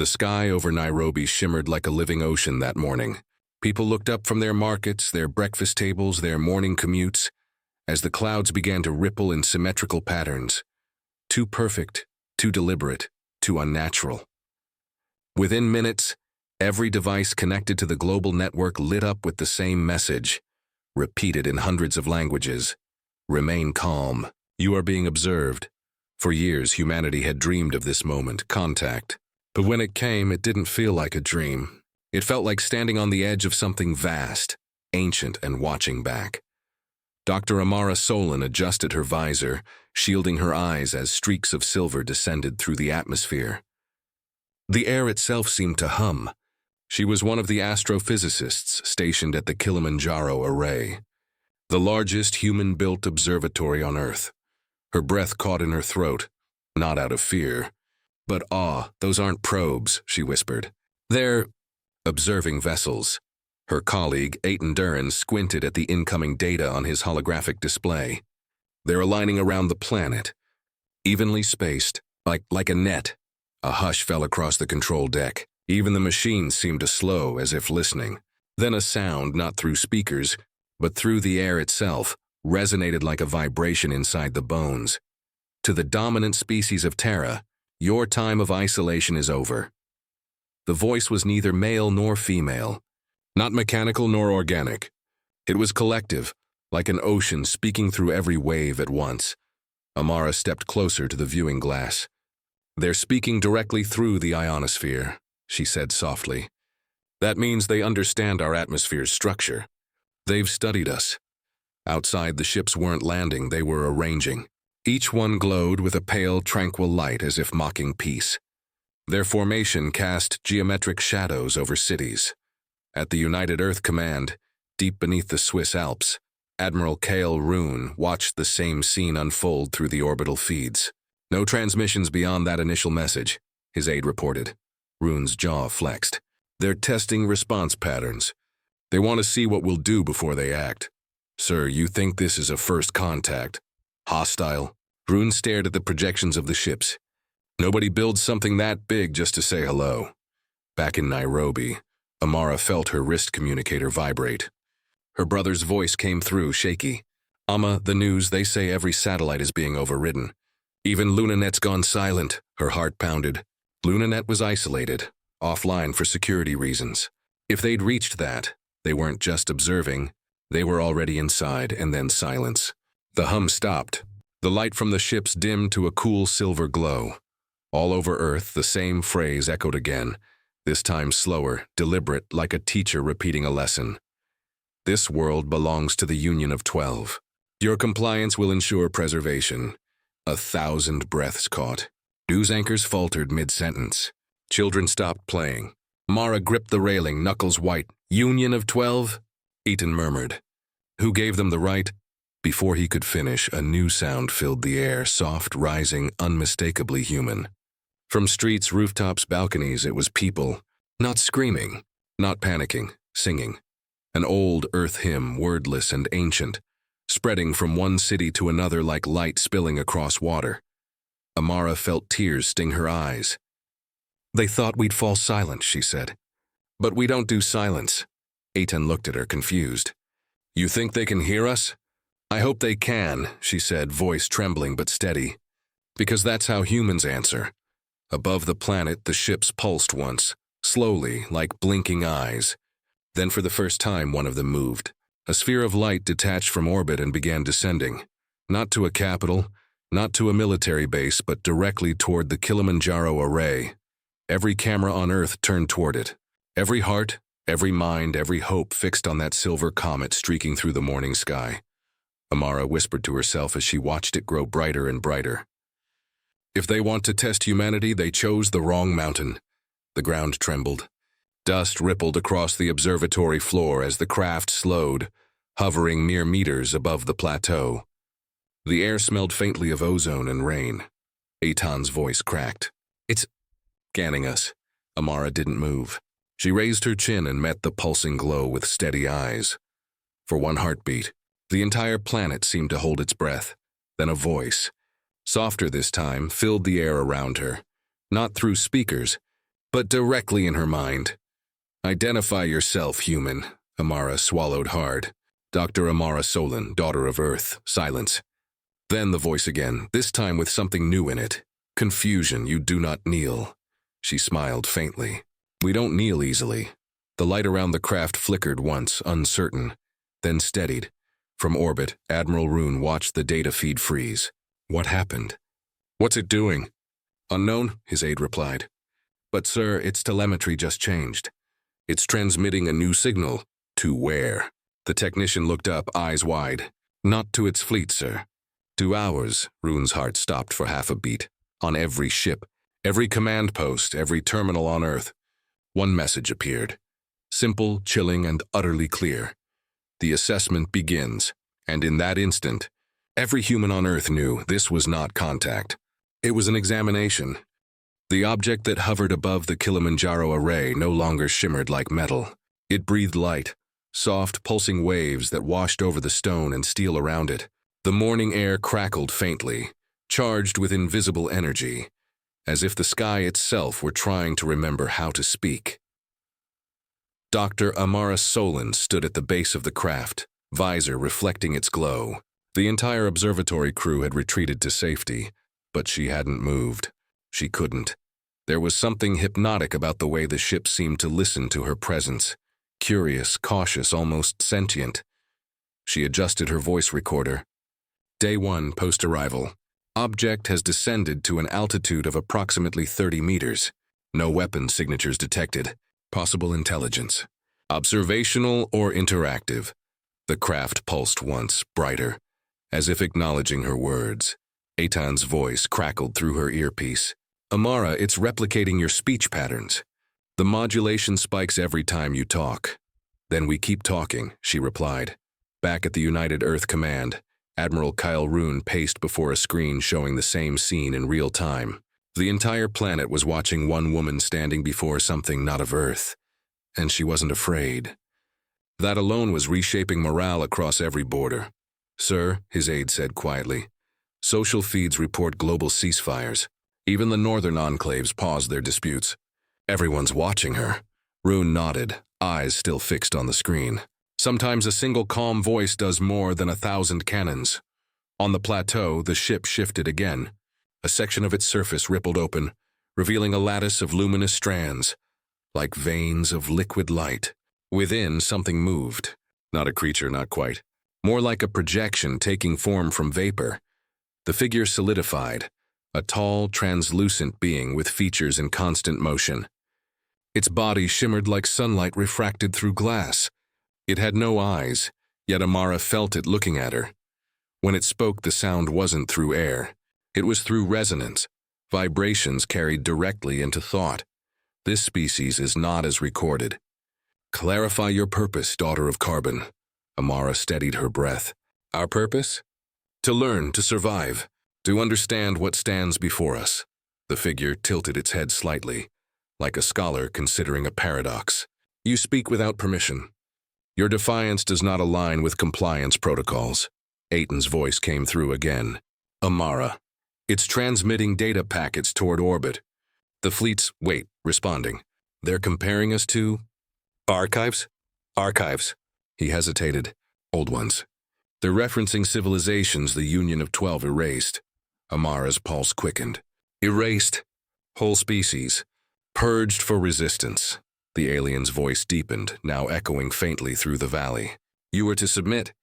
The sky over Nairobi shimmered like a living ocean that morning. People looked up from their markets, their breakfast tables, their morning commutes, as the clouds began to ripple in symmetrical patterns. Too perfect, too deliberate, too unnatural. Within minutes, every device connected to the global network lit up with the same message, repeated in hundreds of languages. Remain calm. You are being observed. For years, humanity had dreamed of this moment, contact. But when it came, it didn't feel like a dream. It felt like standing on the edge of something vast, ancient, and watching back. Dr. Amara Solon adjusted her visor, shielding her eyes as streaks of silver descended through the atmosphere. The air itself seemed to hum. She was one of the astrophysicists stationed at the Kilimanjaro Array, the largest human-built observatory on Earth. Her breath caught in her throat, not out of fear, but awe. Those aren't probes, she whispered. They're observing vessels. Her colleague, Aiton Duran, squinted at the incoming data on his holographic display. They're aligning around the planet, evenly spaced, like a net. A hush fell across the control deck. Even the machines seemed to slow, as if listening. Then a sound, not through speakers, but through the air itself, resonated like a vibration inside the bones. To the dominant species of Terra, your time of isolation is over. The voice was neither male nor female, not mechanical nor organic. It was collective, like an ocean speaking through every wave at once. Amara stepped closer to the viewing glass. They're speaking directly through the ionosphere, she said softly. That means they understand our atmosphere's structure. They've studied us. Outside, the ships weren't landing, they were arranging. Each one glowed with a pale, tranquil light as if mocking peace. Their formation cast geometric shadows over cities. At the United Earth Command, deep beneath the Swiss Alps, Admiral Cale Roon watched the same scene unfold through the orbital feeds. No transmissions beyond that initial message, his aide reported. Roon's jaw flexed. They're testing response patterns. They want to see what we'll do before they act. Sir, you think this is a first contact? Hostile? Roon stared at the projections of the ships. Nobody builds something that big just to say hello. Back in Nairobi, Amara felt her wrist communicator vibrate. Her brother's voice came through, shaky. Amma, the news, they say every satellite is being overridden. Even LunaNet's gone silent, her heart pounded. LunaNet was isolated, offline for security reasons. If they'd reached that, they weren't just observing, they were already inside, and then silence. The hum stopped. The light from the ships dimmed to a cool silver glow. All over Earth, the same phrase echoed again, this time slower, deliberate, like a teacher repeating a lesson. This world belongs to the Union of 12. Your compliance will ensure preservation. 1,000 breaths caught. News anchors faltered mid-sentence. Children stopped playing. Mara gripped the railing, knuckles white. Union of 12? Eaton murmured. Who gave them the right? Before he could finish, a new sound filled the air, soft, rising, unmistakably human. From streets, rooftops, balconies, it was people. Not screaming, not panicking, singing. An old earth hymn, wordless and ancient, spreading from one city to another like light spilling across water. Amara felt tears sting her eyes. They thought we'd fall silent, she said. But we don't do silence. Aiton looked at her, confused. You think they can hear us? I hope they can, she said, voice trembling but steady. Because that's how humans answer. Above the planet, the ships pulsed once, slowly, like blinking eyes. Then for the first time, one of them moved. A sphere of light detached from orbit and began descending. Not to a capital, not to a military base, but directly toward the Kilimanjaro Array. Every camera on Earth turned toward it. Every heart, every mind, every hope fixed on that silver comet streaking through the morning sky. Amara whispered to herself as she watched it grow brighter and brighter. If they want to test humanity, they chose the wrong mountain. The ground trembled. Dust rippled across the observatory floor as the craft slowed, hovering mere meters above the plateau. The air smelled faintly of ozone and rain. Aiton's voice cracked. It's scanning us. Amara didn't move. She raised her chin and met the pulsing glow with steady eyes. For one heartbeat, the entire planet seemed to hold its breath. Then a voice, softer this time, filled the air around her. Not through speakers, but directly in her mind. "Identify yourself, human." Amara swallowed hard. "Dr. Amara Solon, daughter of Earth." Silence. Then the voice again, this time with something new in it. "Confusion, you do not kneel." She smiled faintly. "We don't kneel easily." The light around the craft flickered once, uncertain, then steadied. From orbit, Admiral Rune watched the data feed freeze. What happened? "What's it doing?" "Unknown," his aide replied. "But sir, its telemetry just changed. It's transmitting a new signal." "To where?" The technician looked up, eyes wide. "Not to its fleet, sir. To ours." Rune's heart stopped for half a beat. "On every ship, every command post, every terminal on Earth." One message appeared. Simple, chilling, and utterly clear. "The assessment begins." And in that instant, every human on Earth knew this was not contact. It was an examination. The object that hovered above the Kilimanjaro array no longer shimmered like metal. It breathed light, soft, pulsing waves that washed over the stone and steel around it. The morning air crackled faintly, charged with invisible energy, as if the sky itself were trying to remember how to speak. Dr. Amara Solon stood at the base of the craft, visor reflecting its glow. The entire observatory crew had retreated to safety, but she hadn't moved. She couldn't. There was something hypnotic about the way the ship seemed to listen to her presence. Curious, cautious, almost sentient. She adjusted her voice recorder. "Day 1, post-arrival. Object has descended to an altitude of approximately 30 meters. No weapon signatures detected. Possible intelligence. Observational or interactive." The craft pulsed once, brighter, as if acknowledging her words. Eitan's voice crackled through her earpiece. "Amara, it's replicating your speech patterns. The modulation spikes every time you talk." "Then we keep talking," she replied. Back at the United Earth Command, Admiral Kyle Rune paced before a screen showing the same scene in real time. The entire planet was watching one woman standing before something not of Earth, and she wasn't afraid. That alone was reshaping morale across every border. "Sir," his aide said quietly, "social feeds report global ceasefires. Even the northern enclaves paused their disputes. Everyone's watching her." Rune nodded, eyes still fixed on the screen. "Sometimes a single calm voice does more than 1,000 cannons." On the plateau, the ship shifted again. A section of its surface rippled open, revealing a lattice of luminous strands, like veins of liquid light. Within, something moved. Not a creature, not quite. More like a projection taking form from vapor. The figure solidified, a tall, translucent being with features in constant motion. Its body shimmered like sunlight refracted through glass. It had no eyes, yet Amara felt it looking at her. When it spoke, the sound wasn't through air. It was through resonance, vibrations carried directly into thought. This species is not as recorded. "Clarify your purpose, daughter of carbon." Amara steadied her breath. "Our purpose? To learn, to survive, to understand what stands before us." The figure tilted its head slightly, like a scholar considering a paradox. "You speak without permission. Your defiance does not align with compliance protocols." Aiton's voice came through again. "Amara, it's transmitting data packets toward orbit. The fleet's, responding. They're comparing us to archives? Archives." He hesitated. "Old ones. They're referencing civilizations the Union of 12 erased." Amara's pulse quickened. "Erased? Whole species. Purged for resistance." The alien's voice deepened, now echoing faintly through the valley. "You were to submit.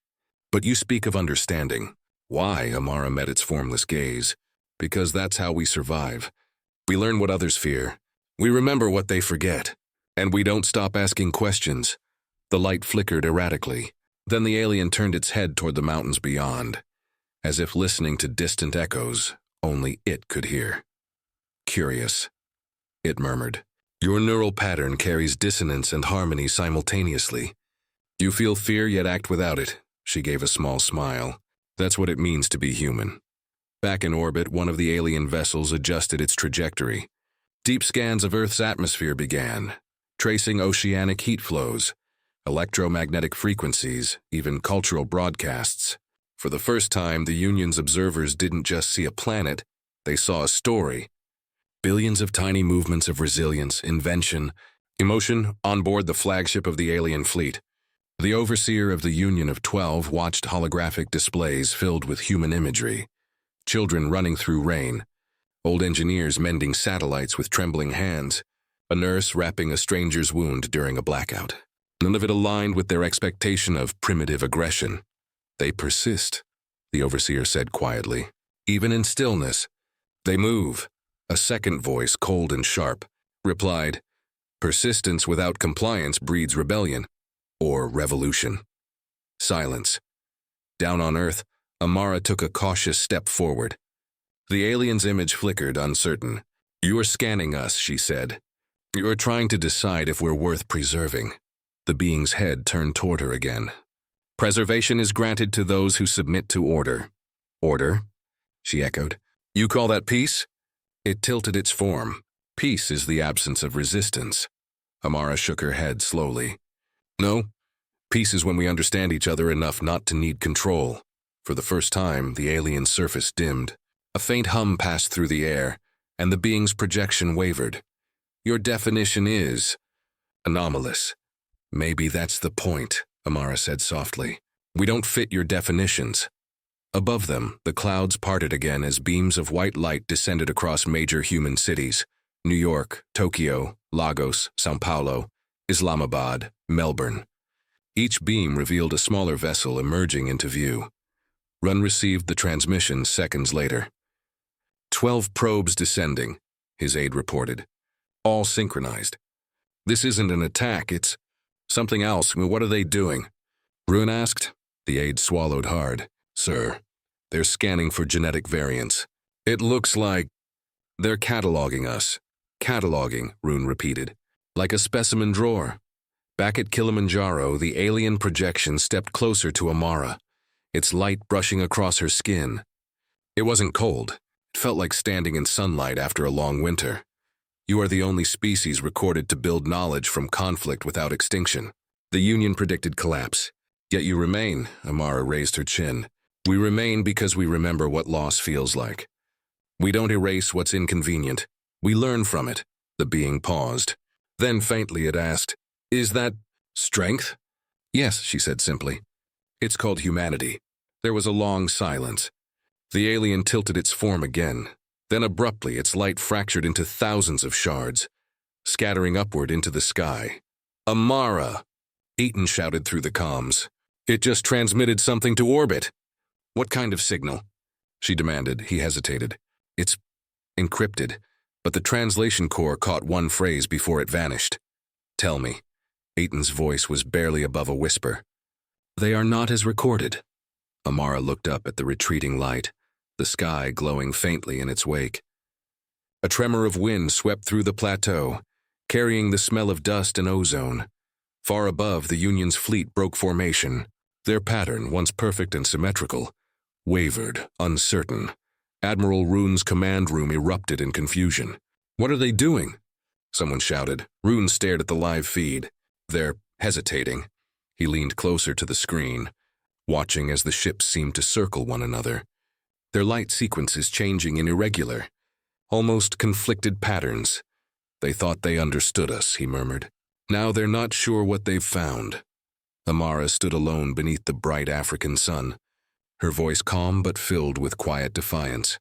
But you speak of understanding. Why?" Amara met its formless gaze. "Because that's how we survive. We learn what others fear. We remember what they forget. And we don't stop asking questions." The light flickered erratically. Then the alien turned its head toward the mountains beyond, as if listening to distant echoes only it could hear. "Curious," it murmured. "Your neural pattern carries dissonance and harmony simultaneously. You feel fear yet act without it." She gave a small smile. "That's what it means to be human." Back in orbit, one of the alien vessels adjusted its trajectory. Deep scans of Earth's atmosphere began, tracing oceanic heat flows, electromagnetic frequencies, even cultural broadcasts. For the first time, the Union's observers didn't just see a planet, they saw a story. Billions of tiny movements of resilience, invention, emotion on board the flagship of the alien fleet. The overseer of the Union of 12 watched holographic displays filled with human imagery. Children running through rain. Old engineers mending satellites with trembling hands. A nurse wrapping a stranger's wound during a blackout. None of it aligned with their expectation of primitive aggression. They persist, the overseer said quietly. Even in stillness, they move. A second voice, cold and sharp, replied, "Persistence without compliance breeds rebellion, or revolution." Silence. Down on Earth, Amara took a cautious step forward. The alien's image flickered, uncertain. "You are scanning us," she said. "You are trying to decide if we're worth preserving." The being's head turned toward her again. "Preservation is granted to those who submit to order." "Order?" she echoed. "You call that peace?" It tilted its form. "Peace is the absence of resistance." Amara shook her head slowly. "No, peace is when we understand each other enough not to need control." For the first time, the alien's surface dimmed. A faint hum passed through the air, and the being's projection wavered. "Your definition is anomalous." "Maybe that's the point," Amara said softly. "We don't fit your definitions." Above them, the clouds parted again as beams of white light descended across major human cities: New York, Tokyo, Lagos, São Paulo, Islamabad, Melbourne. Each beam revealed a smaller vessel emerging into view. Run received the transmission seconds later. 12 probes descending, his aide reported. All synchronized. "This isn't an attack, it's something else. What are they doing?" Rune asked. The aide swallowed hard. "Sir, they're scanning for genetic variants. It looks like they're cataloging us." "Cataloging," Rune repeated. "Like a specimen drawer." Back at Kilimanjaro, the alien projection stepped closer to Amara, its light brushing across her skin. It wasn't cold. It felt like standing in sunlight after a long winter. "You are the only species recorded to build knowledge from conflict without extinction." The Union predicted collapse. "Yet you remain," Amara raised her chin. "We remain because we remember what loss feels like. We don't erase what's inconvenient. We learn from it." The being paused. Then faintly it asked, "Is that strength?" "Yes," she said simply. "It's called humanity." There was a long silence. The alien tilted its form again. Then abruptly its light fractured into thousands of shards, scattering upward into the sky. "Amara!" Eaton shouted through the comms. "It just transmitted something to orbit." "What kind of signal?" she demanded. He hesitated. "It's encrypted, but the translation core caught one phrase before it vanished." "Tell me." Eaton's voice was barely above a whisper. "They are not as recorded." Amara looked up at the retreating light, the sky glowing faintly in its wake. A tremor of wind swept through the plateau, carrying the smell of dust and ozone. Far above, the Union's fleet broke formation. Their pattern, once perfect and symmetrical, wavered, uncertain. Admiral Rune's command room erupted in confusion. "What are they doing?" someone shouted. Rune stared at the live feed. "They're hesitating." He leaned closer to the screen, watching as the ships seemed to circle one another. Their light sequences changing in irregular, almost conflicted patterns. "They thought they understood us," he murmured. "Now they're not sure what they've found." Amara stood alone beneath the bright African sun, her voice calm but filled with quiet defiance.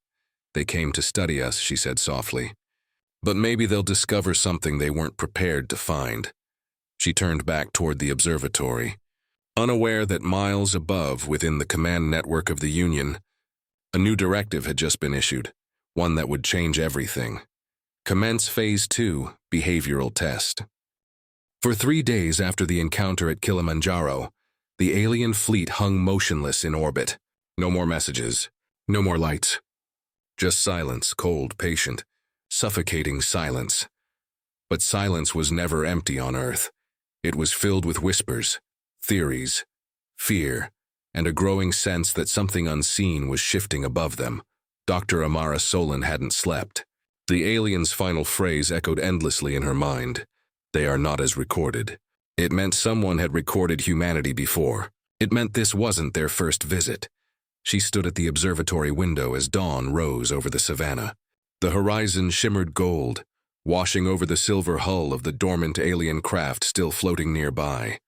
"They came to study us," she said softly. "But maybe they'll discover something they weren't prepared to find." She turned back toward the observatory, unaware that miles above, within the command network of the Union, a new directive had just been issued, one that would change everything. Commence Phase 2, behavioral test. For 3 days after the encounter at Kilimanjaro, the alien fleet hung motionless in orbit. No more messages, no more lights. Just silence, cold, patient, suffocating silence. But silence was never empty on Earth. It was filled with whispers, theories, fear, and a growing sense that something unseen was shifting above them. Dr. Amara Solon hadn't slept. The alien's final phrase echoed endlessly in her mind. "They are not as recorded." It meant someone had recorded humanity before. It meant this wasn't their first visit. She stood at the observatory window as dawn rose over the savannah. The horizon shimmered gold, washing over the silver hull of the dormant alien craft still floating nearby.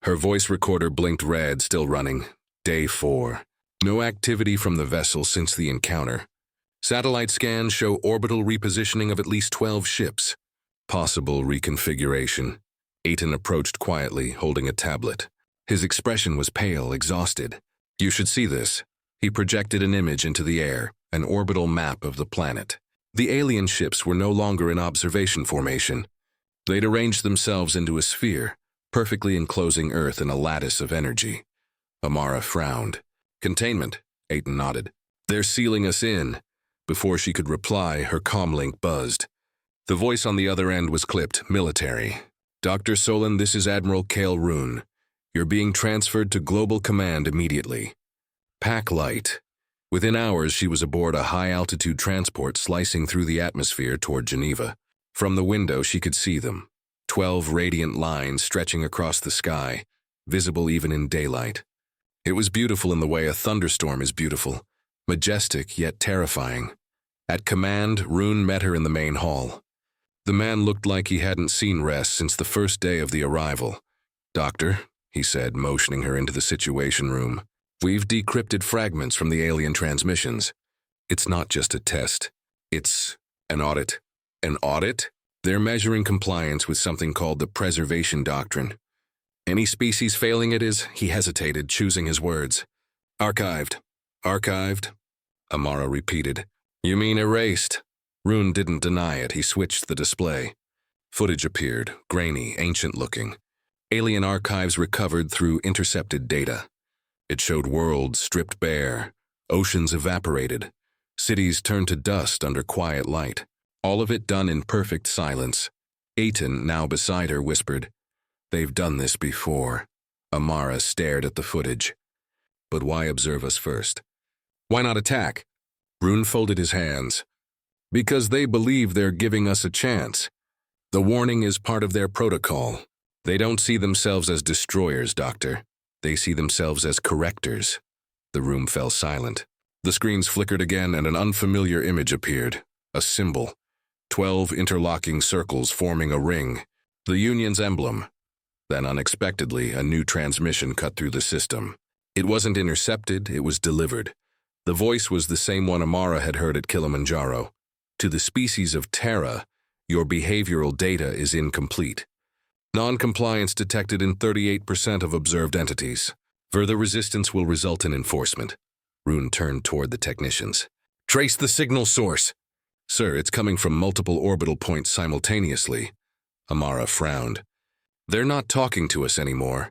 Her voice recorder blinked red, still running. Day 4. No activity from the vessel since the encounter. Satellite scans show orbital repositioning of at least 12 ships. Possible reconfiguration. Aiton approached quietly, holding a tablet. His expression was pale, exhausted. You should see this. He projected an image into the air, an orbital map of the planet. The alien ships were no longer in observation formation. They'd arranged themselves into a sphere, perfectly enclosing Earth in a lattice of energy. Amara frowned. Containment, Aiton nodded. They're sealing us in. Before she could reply, her comlink buzzed. The voice on the other end was clipped, military. Dr. Solon, this is Admiral Kale Rune. You're being transferred to Global Command immediately. Pack light. Within hours, she was aboard a high-altitude transport slicing through the atmosphere toward Geneva. From the window, she could see them. 12 radiant lines stretching across the sky, visible even in daylight. It was beautiful in the way a thunderstorm is beautiful, majestic yet terrifying. At command, Rune met her in the main hall. The man looked like he hadn't seen rest since the first day of the arrival. Doctor, he said, motioning her into the situation room. We've decrypted fragments from the alien transmissions. It's not just a test. It's an audit. An audit? They're measuring compliance with something called the preservation doctrine. Any species failing it is, he hesitated, choosing his words. Archived. Archived? Amara repeated. You mean erased? Rune didn't deny it. He switched the display. Footage appeared, grainy, ancient-looking. Alien archives recovered through intercepted data. It showed worlds stripped bare, oceans evaporated, cities turned to dust under quiet light. All of it done in perfect silence. Aiton, now beside her, whispered, They've done this before. Amara stared at the footage. But why observe us first? Why not attack? Rune folded his hands. Because they believe they're giving us a chance. The warning is part of their protocol. They don't see themselves as destroyers, Doctor. They see themselves as correctors. The room fell silent. The screens flickered again and an unfamiliar image appeared. A symbol. 12 interlocking circles forming a ring. The Union's emblem. Then unexpectedly, a new transmission cut through the system. It wasn't intercepted, it was delivered. The voice was the same one Amara had heard at Kilimanjaro. To the species of Terra, your behavioral data is incomplete. Non-compliance detected in 38% of observed entities. Further resistance will result in enforcement. Rune turned toward the technicians. Trace the signal source. Sir, it's coming from multiple orbital points simultaneously. Amara frowned. They're not talking to us anymore.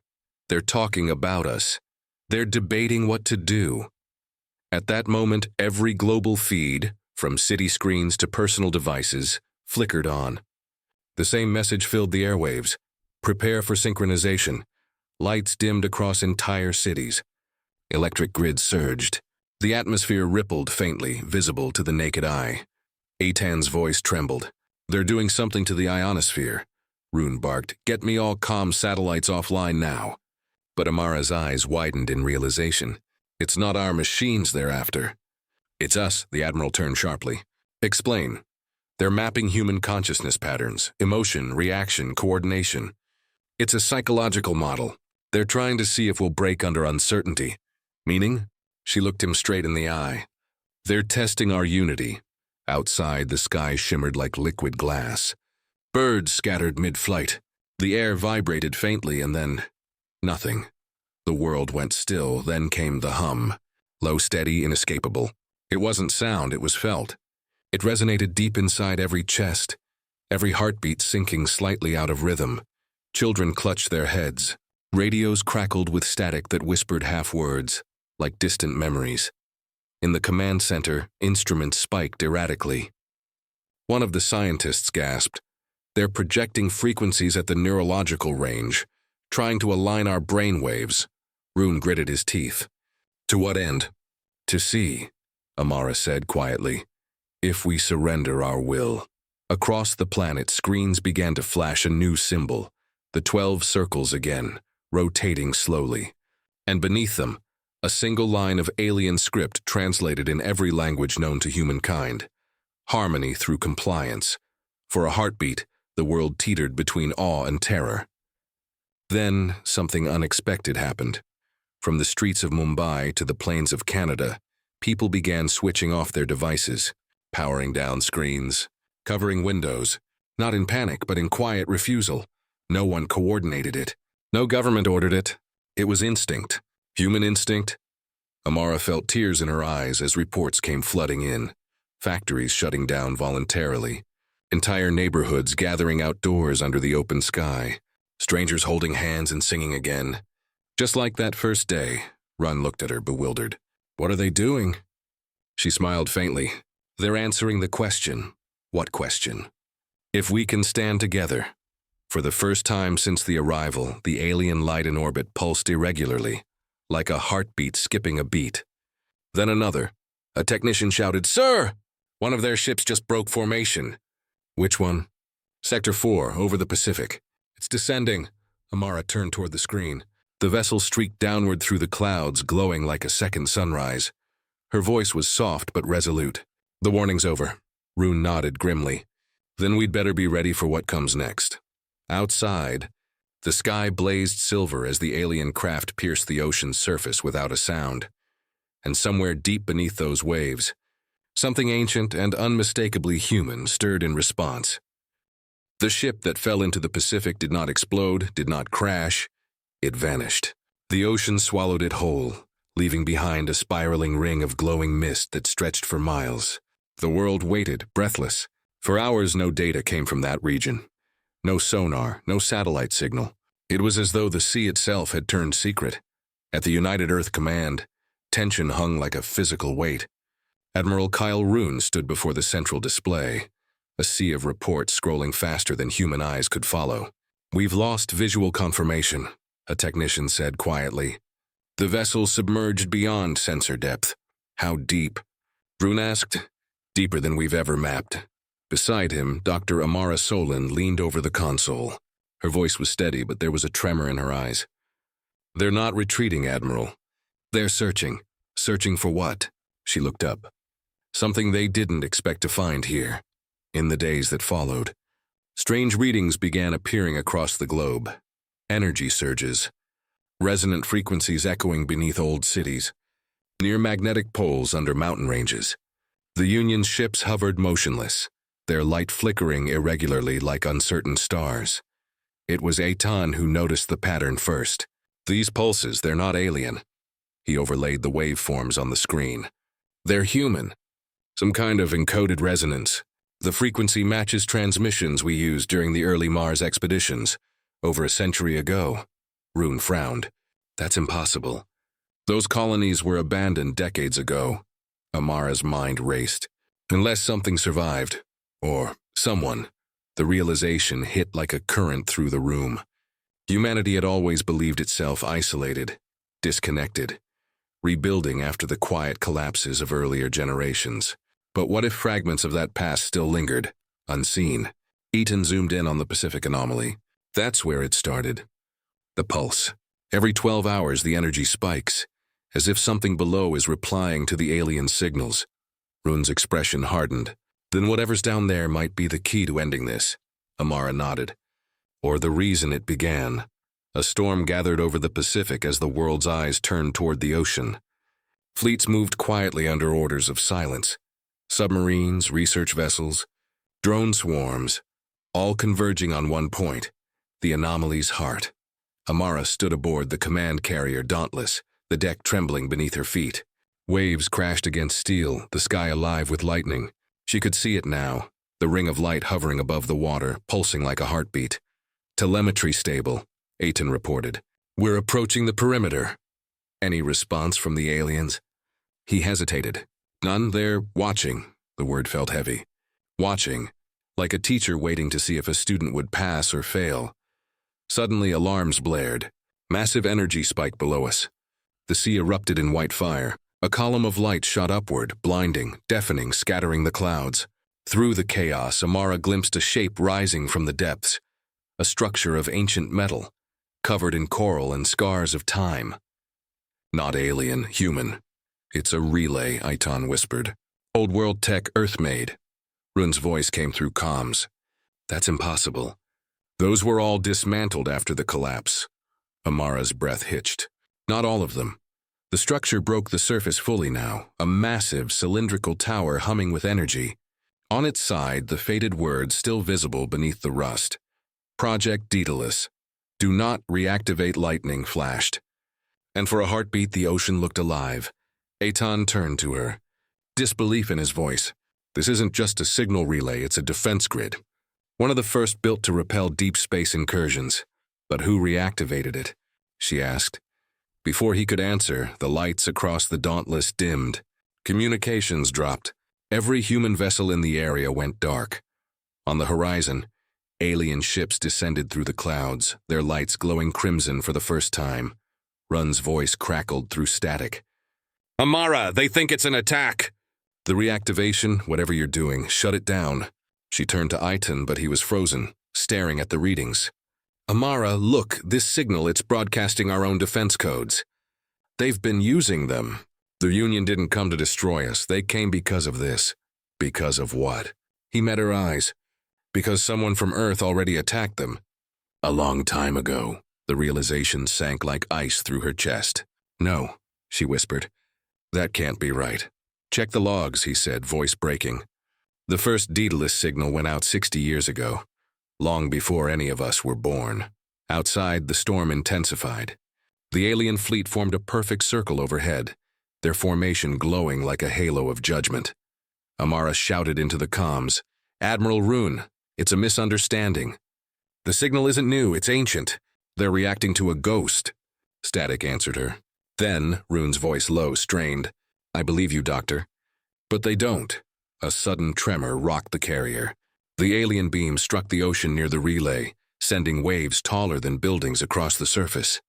They're talking about us. They're debating what to do. At that moment, every global feed, from city screens to personal devices, flickered on. The same message filled the airwaves. Prepare for synchronization. Lights dimmed across entire cities. Electric grids surged. The atmosphere rippled faintly, visible to the naked eye. Aiton's voice trembled. They're doing something to the ionosphere. Rune barked, Get me all comm satellites offline now. But Amara's eyes widened in realization. It's not our machines they're after. It's us, the Admiral turned sharply. Explain. They're mapping human consciousness patterns, emotion, reaction, coordination. It's a psychological model. They're trying to see if we'll break under uncertainty. Meaning? She looked him straight in the eye. They're testing our unity. Outside, the sky shimmered like liquid glass. Birds scattered mid-flight. The air vibrated faintly and then nothing. The world went still, then came the hum. Low, steady, inescapable. It wasn't sound, it was felt. It resonated deep inside every chest, every heartbeat sinking slightly out of rhythm. Children clutched their heads. Radios crackled with static that whispered half-words, like distant memories. In the command center, instruments spiked erratically. One of the scientists gasped. They're projecting frequencies at the neurological range, trying to align our brain waves. Rune gritted his teeth. To what end? To see, Amara said quietly. If we surrender our will. Across the planet, screens began to flash a new symbol, the 12 circles again, rotating slowly. And beneath them, a single line of alien script translated in every language known to humankind. harmony through compliance. For a heartbeat, the world teetered between awe and terror. Then, something unexpected happened. From the streets of Mumbai to the plains of Canada, people began switching off their devices, powering down screens, covering windows, not in panic but in quiet refusal. No one coordinated it. No government ordered it. It was instinct. Human instinct. Amara felt tears in her eyes as reports came flooding in. Factories shutting down voluntarily. Entire neighborhoods gathering outdoors under the open sky. Strangers holding hands and singing again. Just like that first day, Run looked at her bewildered. What are they doing? She smiled faintly. They're answering the question. What question? If we can stand together. For the first time since the arrival, the alien light in orbit pulsed irregularly, like a heartbeat skipping a beat. Then another. A technician shouted, "Sir! One of their ships just broke formation." Which one? Sector 4, over the Pacific. It's descending. Amara turned toward the screen. The vessel streaked downward through the clouds, glowing like a second sunrise. Her voice was soft but resolute. The warning's over. Rune nodded grimly. Then we'd better be ready for what comes next. Outside, the sky blazed silver as the alien craft pierced the ocean's surface without a sound. And somewhere deep beneath those waves, something ancient and unmistakably human stirred in response. The ship that fell into the Pacific did not explode, did not crash. It vanished. The ocean swallowed it whole, leaving behind a spiraling ring of glowing mist that stretched for miles. The world waited, breathless. For hours, no data came from that region. No sonar, no satellite signal. It was as though the sea itself had turned secret. At the United Earth Command, tension hung like a physical weight. Admiral Kyle Rune stood before the central display, a sea of reports scrolling faster than human eyes could follow. "We've lost visual confirmation," a technician said quietly. "The vessel submerged beyond sensor depth." "How deep?" Rune asked. "Deeper than we've ever mapped." Beside him, Dr. Amara Solon leaned over the console. Her voice was steady, but there was a tremor in her eyes. "They're not retreating, Admiral. They're searching. Searching for what?" She looked up. Something they didn't expect to find here. In the days that followed, strange readings began appearing across the globe. Energy surges, resonant frequencies echoing beneath old cities, near magnetic poles under mountain ranges. The Union's ships hovered motionless, their light flickering irregularly like uncertain stars. It was Eitan who noticed the pattern first. "These pulses, they're not alien." He overlaid the waveforms on the screen. "They're human. Some kind of encoded resonance. The frequency matches transmissions we used during the early Mars expeditions, over a century ago." Rune frowned. "That's impossible. Those colonies were abandoned decades ago." Amara's mind raced. Unless something survived, or someone, the realization hit like a current through the room. Humanity had always believed itself isolated, disconnected, rebuilding after the quiet collapses of earlier generations. But what if fragments of that past still lingered, unseen? Eitan zoomed in on the Pacific anomaly. That's where it started. The pulse. Every 12 hours the energy spikes, as if something below is replying to the alien signals. Rune's expression hardened. "Then whatever's down there might be the key to ending this." Amara nodded. "Or the reason it began." A storm gathered over the Pacific as the world's eyes turned toward the ocean. Fleets moved quietly under orders of silence. Submarines, research vessels, drone swarms, all converging on one point, the anomaly's heart. Amara stood aboard the command carrier Dauntless, the deck trembling beneath her feet. Waves crashed against steel, the sky alive with lightning. She could see it now, the ring of light hovering above the water, pulsing like a heartbeat. "Telemetry stable," Eitan reported. "We're approaching the perimeter." "Any response from the aliens?" He hesitated. "None, they're watching." The word felt heavy. Watching, like a teacher waiting to see if a student would pass or fail. Suddenly alarms blared. Massive energy spike below us. The sea erupted in white fire. A column of light shot upward, blinding, deafening, scattering the clouds. Through the chaos, Amara glimpsed a shape rising from the depths. A structure of ancient metal, covered in coral and scars of time. "Not alien, human." "It's a relay," Eitan whispered. "Old world tech Earth-made." Run's voice came through comms. That's impossible. Those were all dismantled after the collapse. Amara's breath hitched. Not all of them. The structure broke the surface fully now, a massive cylindrical tower humming with energy. On its side, the faded words still visible beneath the rust. Project Daedalus. Do not reactivate lightning flashed. And for a heartbeat, the ocean looked alive. Eitan turned to her. Disbelief in his voice. This isn't just a signal relay, it's a defense grid. One of the first built to repel deep space incursions. But who reactivated it? She asked. Before he could answer, the lights across the Dauntless dimmed. Communications dropped. Every human vessel in the area went dark. On the horizon, alien ships descended through the clouds, their lights glowing crimson for the first time. Run's voice crackled through static. Amara, they think it's an attack! The reactivation, whatever you're doing, shut it down. She turned to Eitan, but he was frozen, staring at the readings. Amara, look, this signal, it's broadcasting our own defense codes. They've been using them. The Union didn't come to destroy us. They came because of this. Because of what? He met her eyes. Because someone from Earth already attacked them. A long time ago. The realization sank like ice through her chest. No, she whispered. That can't be right. Check the logs, he said, voice breaking. The first Daedalus signal went out 60 years ago, long before any of us were born. Outside, the storm intensified. The alien fleet formed a perfect circle overhead, their formation glowing like a halo of judgment. Amara shouted into the comms, Admiral Rune, it's a misunderstanding. The signal isn't new, it's ancient. They're reacting to a ghost. Static answered her. Then, Rune's voice low, strained, I believe you, Doctor. But they don't. A sudden tremor rocked the carrier. The alien beam struck the ocean near the relay, sending waves taller than buildings across the surface.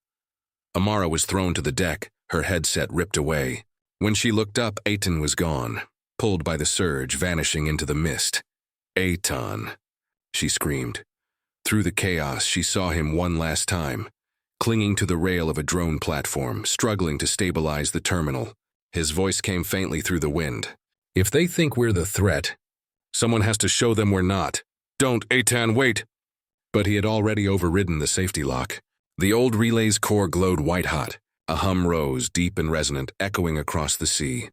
Amara was thrown to the deck, her headset ripped away. When she looked up, Eitan was gone, pulled by the surge, vanishing into the mist. Eitan, she screamed. Through the chaos, she saw him one last time, clinging to the rail of a drone platform, struggling to stabilize the terminal. His voice came faintly through the wind. If they think we're the threat, someone has to show them we're not. Don't, Eitan, wait! But he had already overridden the safety lock. The old relay's core glowed white-hot. A hum rose, deep and resonant, echoing across the sea.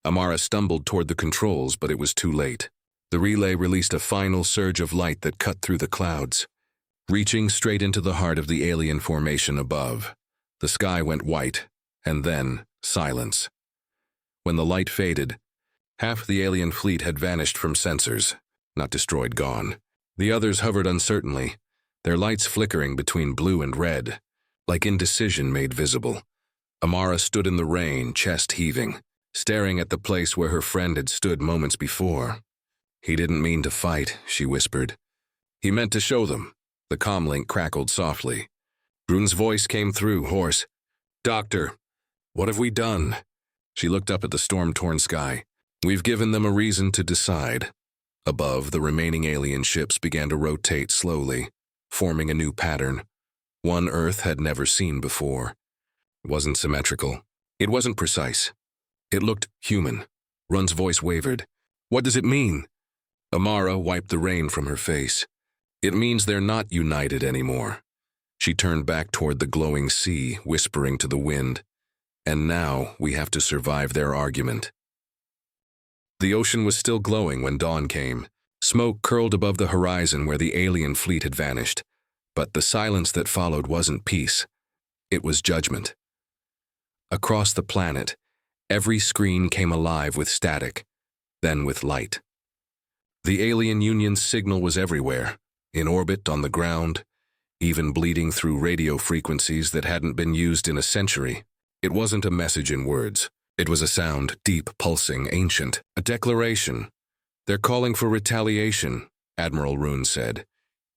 Amara stumbled toward the controls, but it was too late. The relay released a final surge of light that cut through the clouds, reaching straight into the heart of the alien formation above. The sky went white, and then silence. When the light faded, half the alien fleet had vanished from sensors, not destroyed, gone. The others hovered uncertainly, their lights flickering between blue and red, like indecision made visible. Amara stood in the rain, chest heaving, staring at the place where her friend had stood moments before. He didn't mean to fight, she whispered. He meant to show them. The comlink crackled softly. Rune's voice came through, hoarse. Doctor, what have we done? She looked up at the storm-torn sky. We've given them a reason to decide. Above, the remaining alien ships began to rotate slowly, forming a new pattern, one Earth had never seen before. It wasn't symmetrical. It wasn't precise. It looked human. Run's voice wavered. What does it mean? Amara wiped the rain from her face. It means they're not united anymore. She turned back toward the glowing sea, whispering to the wind. And now we have to survive their argument. The ocean was still glowing when dawn came. Smoke curled above the horizon where the alien fleet had vanished. But the silence that followed wasn't peace. It was judgment. Across the planet, every screen came alive with static, then with light. The alien Union's signal was everywhere, in orbit, on the ground, even bleeding through radio frequencies that hadn't been used in a century. It wasn't a message in words. It was a sound, deep, pulsing, ancient, a declaration. They're calling for retaliation, Admiral Rune said,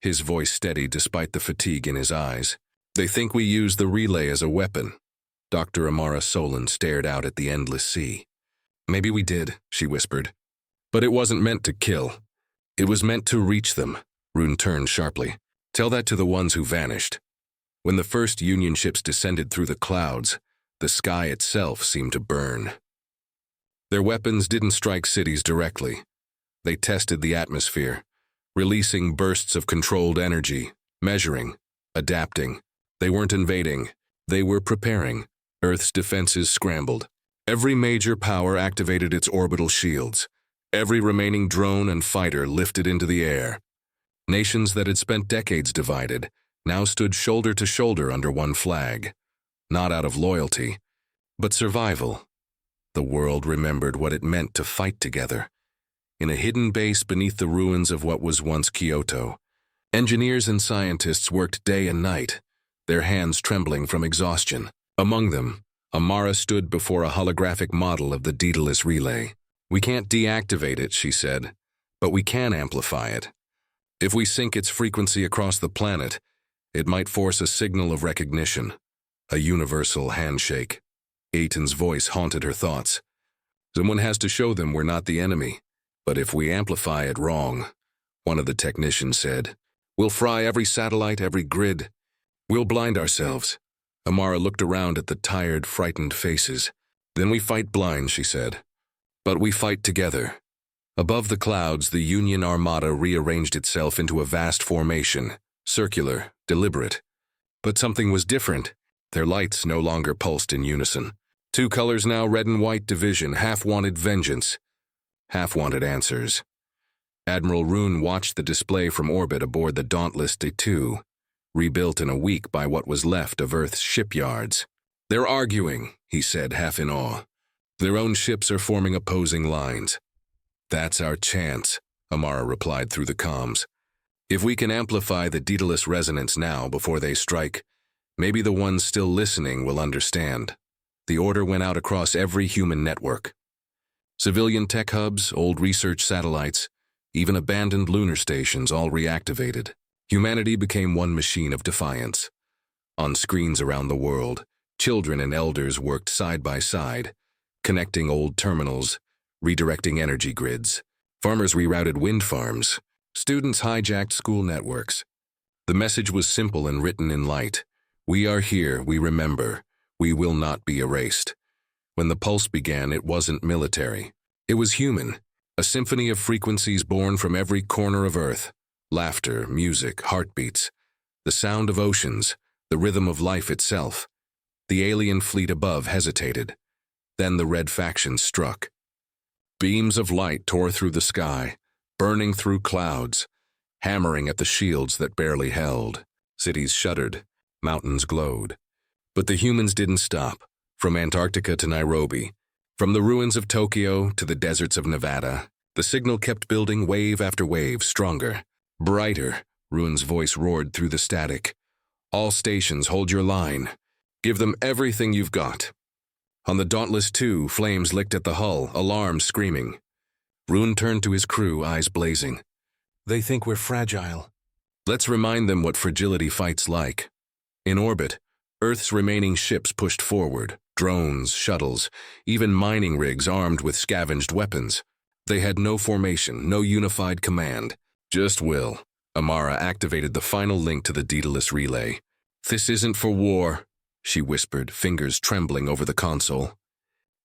his voice steady despite the fatigue in his eyes. They think we use the relay as a weapon. Dr. Amara Solon stared out at the endless sea. Maybe we did, she whispered. But it wasn't meant to kill. It was meant to reach them. Rune turned sharply. Tell that to the ones who vanished. When the first Union ships descended through the clouds, the sky itself seemed to burn. Their weapons didn't strike cities directly. They tested the atmosphere, releasing bursts of controlled energy, measuring, adapting. They weren't invading. They were preparing. Earth's defenses scrambled. Every major power activated its orbital shields. Every remaining drone and fighter lifted into the air. Nations that had spent decades divided now stood shoulder to shoulder under one flag. Not out of loyalty, but survival. The world remembered what it meant to fight together. In a hidden base beneath the ruins of what was once Kyoto, engineers and scientists worked day and night, their hands trembling from exhaustion. Among them, Amara stood before a holographic model of the Daedalus relay. "We can't deactivate it," she said, "but we can amplify it. If we sync its frequency across the planet, it might force a signal of recognition, a universal handshake." Aiton's voice haunted her thoughts. "Someone has to show them we're not the enemy. But if we amplify it wrong," one of the technicians said, "we'll fry every satellite, every grid. We'll blind ourselves." Amara looked around at the tired, frightened faces. "Then we fight blind," she said. "But we fight together." Above the clouds, the Union Armada rearranged itself into a vast formation, circular, deliberate. But something was different. Their lights no longer pulsed in unison. Two colors now, red and white division, half wanted vengeance, half wanted answers. Admiral Rune watched the display from orbit aboard the Dauntless D2, rebuilt in a week by what was left of Earth's shipyards. "They're arguing," he said, half in awe. "Their own ships are forming opposing lines." "That's our chance," Amara replied through the comms. "If we can amplify the Daedalus resonance now before they strike, maybe the ones still listening will understand." The order went out across every human network. Civilian tech hubs, old research satellites, even abandoned lunar stations all reactivated. Humanity became one machine of defiance. On screens around the world, children and elders worked side by side, connecting old terminals, redirecting energy grids. Farmers rerouted wind farms. Students hijacked school networks. The message was simple and written in light. "We are here, we remember. We will not be erased." When the pulse began, it wasn't military. It was human, a symphony of frequencies born from every corner of Earth. Laughter, music, heartbeats, the sound of oceans, the rhythm of life itself. The alien fleet above hesitated. Then the red faction struck. Beams of light tore through the sky, burning through clouds, hammering at the shields that barely held. Cities shuddered, mountains glowed. But the humans didn't stop. From Antarctica to Nairobi, from the ruins of Tokyo to the deserts of Nevada, the signal kept building wave after wave, stronger, brighter. Rune's voice roared through the static. "All stations, hold your line. Give them everything you've got." On the Dauntless 2, flames licked at the hull, alarms screaming. Rune turned to his crew, eyes blazing. "They think we're fragile. Let's remind them what fragility fight's like." In orbit, Earth's remaining ships pushed forward, drones, shuttles, even mining rigs armed with scavenged weapons. They had no formation, no unified command, just will. Amara activated the final link to the Daedalus relay. "This isn't for war," she whispered, fingers trembling over the console.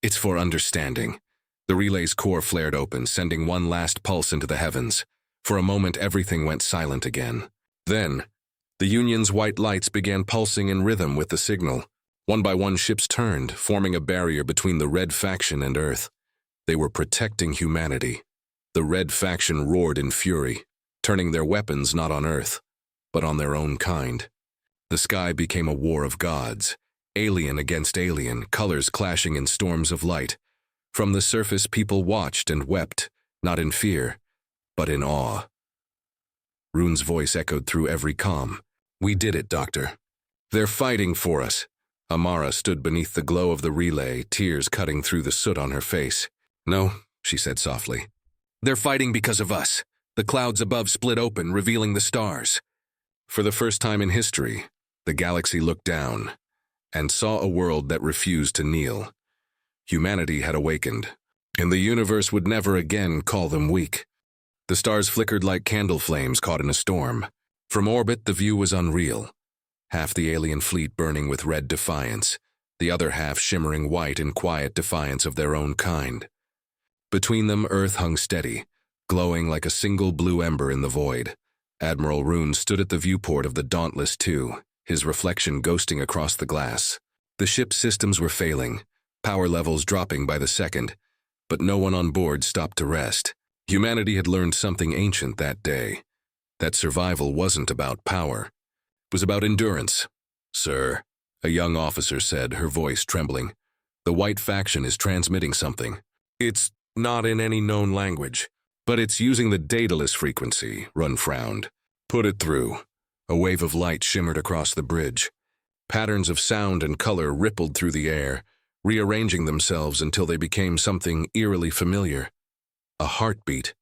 "It's for understanding." The relay's core flared open, sending one last pulse into the heavens. For a moment, everything went silent again. Then, the Union's white lights began pulsing in rhythm with the signal. One by one, ships turned, forming a barrier between the Red faction and Earth. They were protecting humanity. The Red faction roared in fury, turning their weapons not on Earth, but on their own kind. The sky became a war of gods, alien against alien, colors clashing in storms of light. From the surface, people watched and wept, not in fear, but in awe. Rune's voice echoed through every comm. "We did it, Doctor. They're fighting for us." Amara stood beneath the glow of the relay, tears cutting through the soot on her face. "No," she said softly. "They're fighting because of us." The clouds above split open, revealing the stars. For the first time in history, the galaxy looked down and saw a world that refused to kneel. Humanity had awakened, and the universe would never again call them weak. The stars flickered like candle flames caught in a storm. From orbit, the view was unreal. Half the alien fleet burning with red defiance, the other half shimmering white in quiet defiance of their own kind. Between them, Earth hung steady, glowing like a single blue ember in the void. Admiral Rune stood at the viewport of the Dauntless II, his reflection ghosting across the glass. The ship's systems were failing, power levels dropping by the second, but no one on board stopped to rest. Humanity had learned something ancient that day, that survival wasn't about power. It was about endurance. "Sir," a young officer said, her voice trembling, "the White faction is transmitting something. It's not in any known language, but it's using the dataless frequency," Run frowned. "Put it through." A wave of light shimmered across the bridge. Patterns of sound and color rippled through the air, rearranging themselves until they became something eerily familiar. A heartbeat.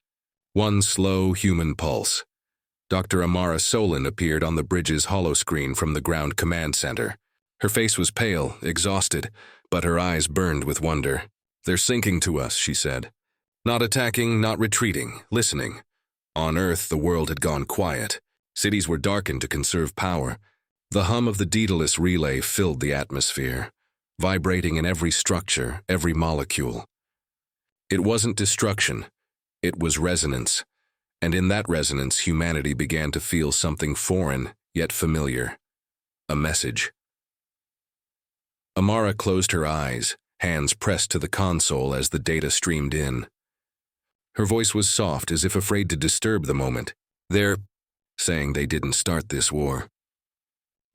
One slow human pulse. Dr. Amara Solon appeared on the bridge's holoscreen from the ground command center. Her face was pale, exhausted, but her eyes burned with wonder. "They're sinking to us," she said. "Not attacking, not retreating, listening." On Earth, the world had gone quiet. Cities were darkened to conserve power. The hum of the Daedalus relay filled the atmosphere, vibrating in every structure, every molecule. It wasn't destruction, it was resonance. And in that resonance, humanity began to feel something foreign, yet familiar. A message. Amara closed her eyes, hands pressed to the console as the data streamed in. Her voice was soft, as if afraid to disturb the moment. "They're saying they didn't start this war.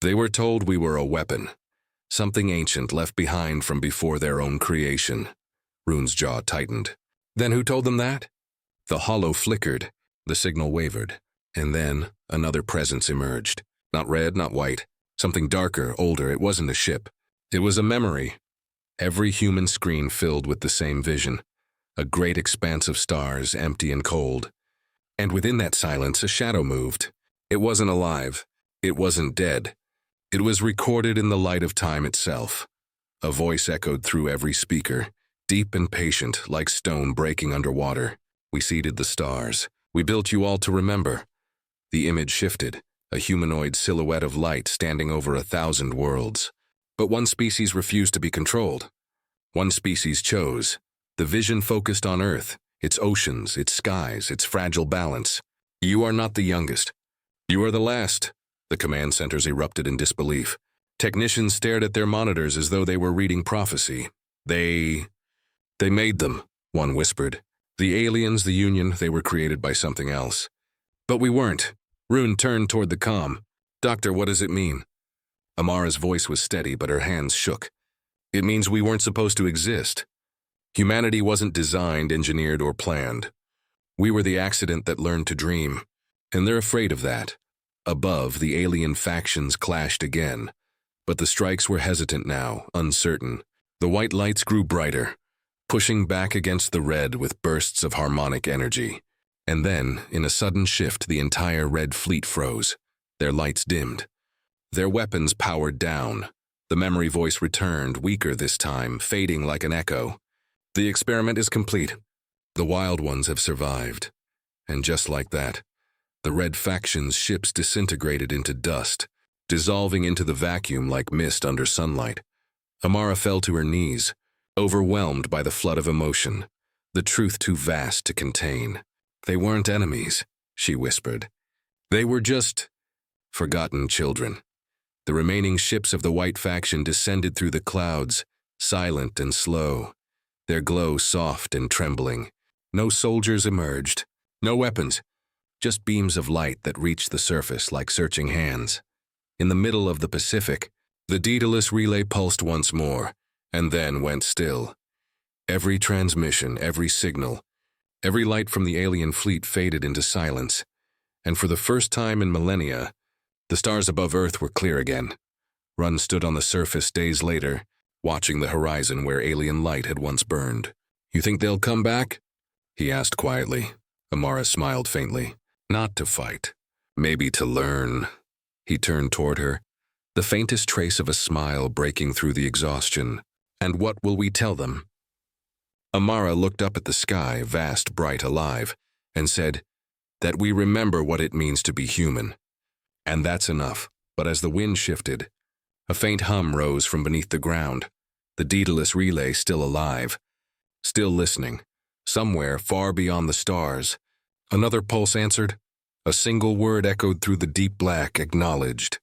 They were told we were a weapon, something ancient left behind from before their own creation." Rune's jaw tightened. "Then who told them that?" The holo flickered, the signal wavered, and then another presence emerged. Not red, not white, something darker, older. It wasn't a ship. It was a memory. Every human screen filled with the same vision. A great expanse of stars, empty and cold. And within that silence, a shadow moved. It wasn't alive. It wasn't dead. It was recorded in the light of time itself. A voice echoed through every speaker, deep and patient, like stone breaking underwater. "We seeded the stars. We built you all to remember." The image shifted, a humanoid silhouette of light standing over 1,000 worlds. But one species refused to be controlled. One species chose. The vision focused on Earth, its oceans, its skies, its fragile balance. "You are not the youngest. You are the last." The command centers erupted in disbelief. Technicians stared at their monitors as though they were reading prophecy. They made them," one whispered. "The aliens, the Union, they were created by something else." "But we weren't." Rune turned toward the comm. "Doctor, what does it mean?" Amara's voice was steady, but her hands shook. "It means we weren't supposed to exist. Humanity wasn't designed, engineered, or planned. We were the accident that learned to dream, and they're afraid of that." Above, the alien factions clashed again, but the strikes were hesitant now, uncertain. The white lights grew brighter, pushing back against the red with bursts of harmonic energy. And then, in a sudden shift, the entire red fleet froze. Their lights dimmed. Their weapons powered down. The memory voice returned, weaker this time, fading like an echo. "The experiment is complete. The wild ones have survived." And just like that, the red faction's ships disintegrated into dust, dissolving into the vacuum like mist under sunlight. Amara fell to her knees, overwhelmed by the flood of emotion, the truth too vast to contain. "They weren't enemies," she whispered. "They were just forgotten children." The remaining ships of the White faction descended through the clouds, silent and slow, their glow soft and trembling. No soldiers emerged, no weapons, just beams of light that reached the surface like searching hands. In the middle of the Pacific, the Daedalus relay pulsed once more, and then went still. Every transmission, every signal, every light from the alien fleet faded into silence, and for the first time in millennia, the stars above Earth were clear again. Run stood on the surface days later, watching the horizon where alien light had once burned. "You think they'll come back?" he asked quietly. Amara smiled faintly. "Not to fight. Maybe to learn." He turned toward her, the faintest trace of a smile breaking through the exhaustion. "And what will we tell them?" Amara looked up at the sky, vast, bright, alive, and said, "That we remember what it means to be human." And that's enough. But as the wind shifted, a faint hum rose from beneath the ground. The Daedalus relay still alive, still listening. Somewhere far beyond the stars, Another pulse answered. A single word echoed through the deep black, acknowledged.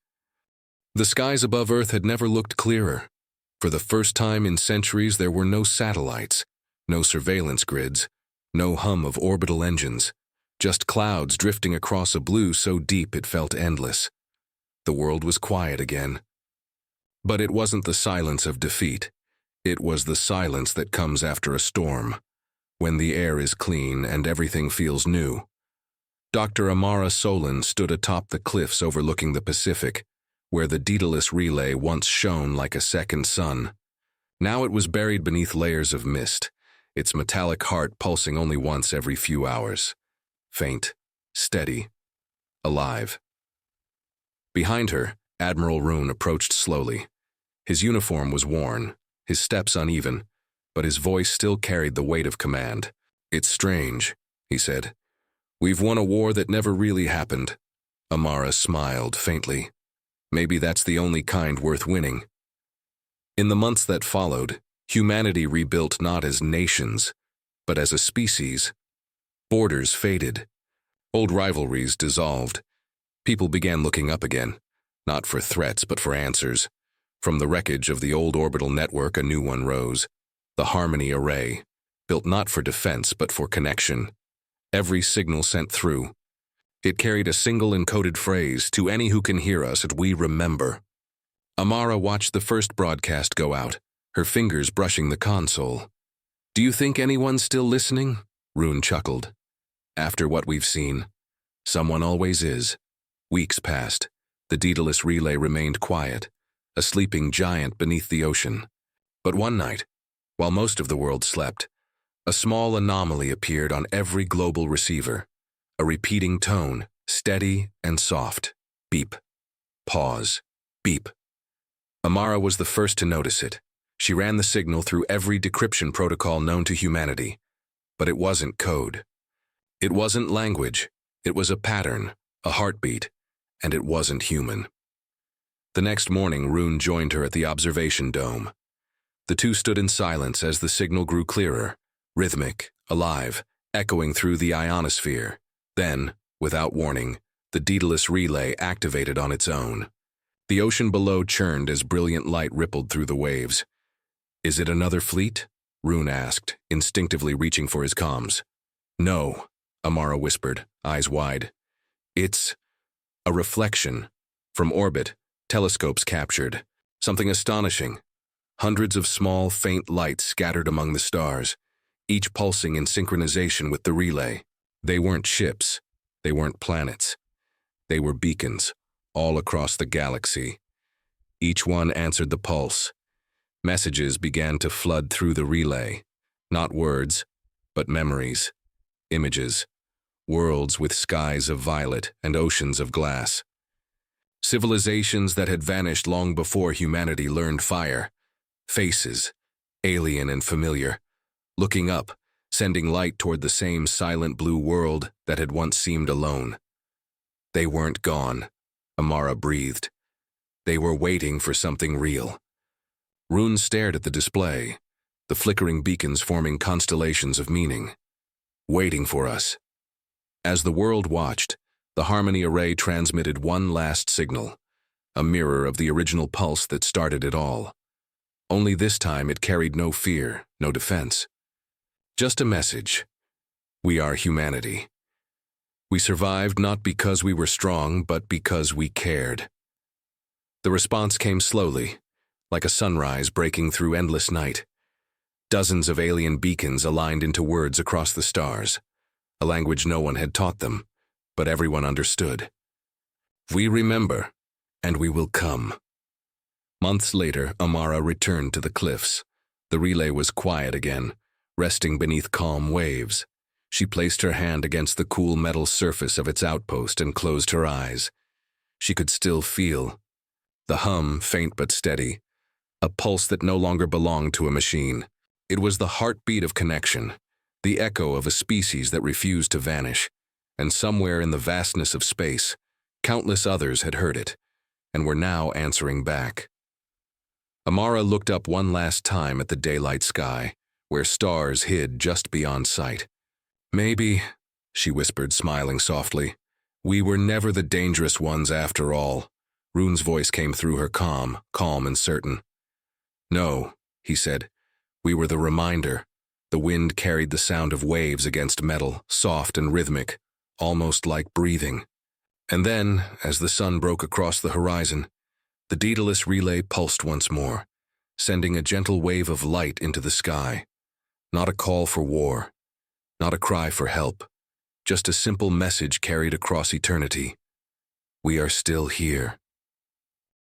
The skies above Earth had never looked clearer. For the first time in centuries, there were no satellites, no surveillance grids, no hum of orbital engines, just clouds drifting across a blue so deep it felt endless. The world was quiet again. But it wasn't the silence of defeat. It was the silence that comes after a storm, when the air is clean and everything feels new. Dr. Amara Solon stood atop the cliffs overlooking the Pacific, where the Daedalus relay once shone like a second sun. Now it was buried beneath layers of mist, its metallic heart pulsing only once every few hours. Faint, steady, alive. Behind her, Admiral Rune approached slowly. His uniform was worn, his steps uneven, but his voice still carried the weight of command. "It's strange," he said. "We've won a war that never really happened." Amara smiled faintly. "Maybe that's the only kind worth winning." In the months that followed, humanity rebuilt not as nations, but as a species. Borders faded. Old rivalries dissolved. People began looking up again, not for threats but for answers. From the wreckage of the old orbital network, a new one rose. The Harmony Array, built not for defense but for connection. Every signal sent through. It carried a single encoded phrase: "To any who can hear us, we remember." Amara watched the first broadcast go out, her fingers brushing the console. "Do you think anyone's still listening?" Rune chuckled. "After what we've seen, someone always is." Weeks passed. The Daedalus relay remained quiet, a sleeping giant beneath the ocean. But one night, while most of the world slept, a small anomaly appeared on every global receiver. A repeating tone, steady and soft. Beep. Pause. Beep. Amara was the first to notice it. She ran the signal through every decryption protocol known to humanity. But it wasn't code. It wasn't language. It was a pattern, a heartbeat, and it wasn't human. The next morning, Rune joined her at the observation dome. The two stood in silence as the signal grew clearer, rhythmic, alive, echoing through the ionosphere. Then, without warning, the Daedalus relay activated on its own. The ocean below churned as brilliant light rippled through the waves. "Is it another fleet?" Rune asked, instinctively reaching for his comms. "No," Amara whispered, eyes wide. "It's a reflection. From orbit, telescopes captured. Something astonishing. Hundreds of small, faint lights scattered among the stars, each pulsing in synchronization with the relay. They weren't ships. They weren't planets. They were beacons, all across the galaxy. Each one answered the pulse. Messages began to flood through the relay. Not words, but memories, images, worlds with skies of violet and oceans of glass. Civilizations that had vanished long before humanity learned fire. Faces, alien and familiar, looking up, sending light toward the same silent blue world that had once seemed alone. They weren't gone, Amara breathed. They were waiting for something real. Rune stared at the display, the flickering beacons forming constellations of meaning. Waiting for us. As the world watched, the Harmony Array transmitted one last signal, a mirror of the original pulse that started it all. Only this time it carried no fear, no defense. Just a message. We are humanity. We survived not because we were strong, but because we cared. The response came slowly, like a sunrise breaking through endless night. Dozens of alien beacons aligned into words across the stars, a language no one had taught them, but everyone understood. We remember, and we will come. Months later, Amara returned to the cliffs. The relay was quiet again, resting beneath calm waves. She placed her hand against the cool metal surface of its outpost and closed her eyes. She could still feel the hum, faint but steady, a pulse that no longer belonged to a machine. It was the heartbeat of connection, the echo of a species that refused to vanish. And somewhere in the vastness of space, countless others had heard it, and were now answering back. Amara looked up one last time at the daylight sky, where stars hid just beyond sight. Maybe, she whispered, smiling softly. We were never the dangerous ones after all. Rune's voice came through her calm and certain. No, he said. We were the reminder. The wind carried the sound of waves against metal, soft and rhythmic, almost like breathing. And then, as the sun broke across the horizon, the Daedalus relay pulsed once more, sending a gentle wave of light into the sky. Not a call for war, not a cry for help, just a simple message carried across eternity. We are still here.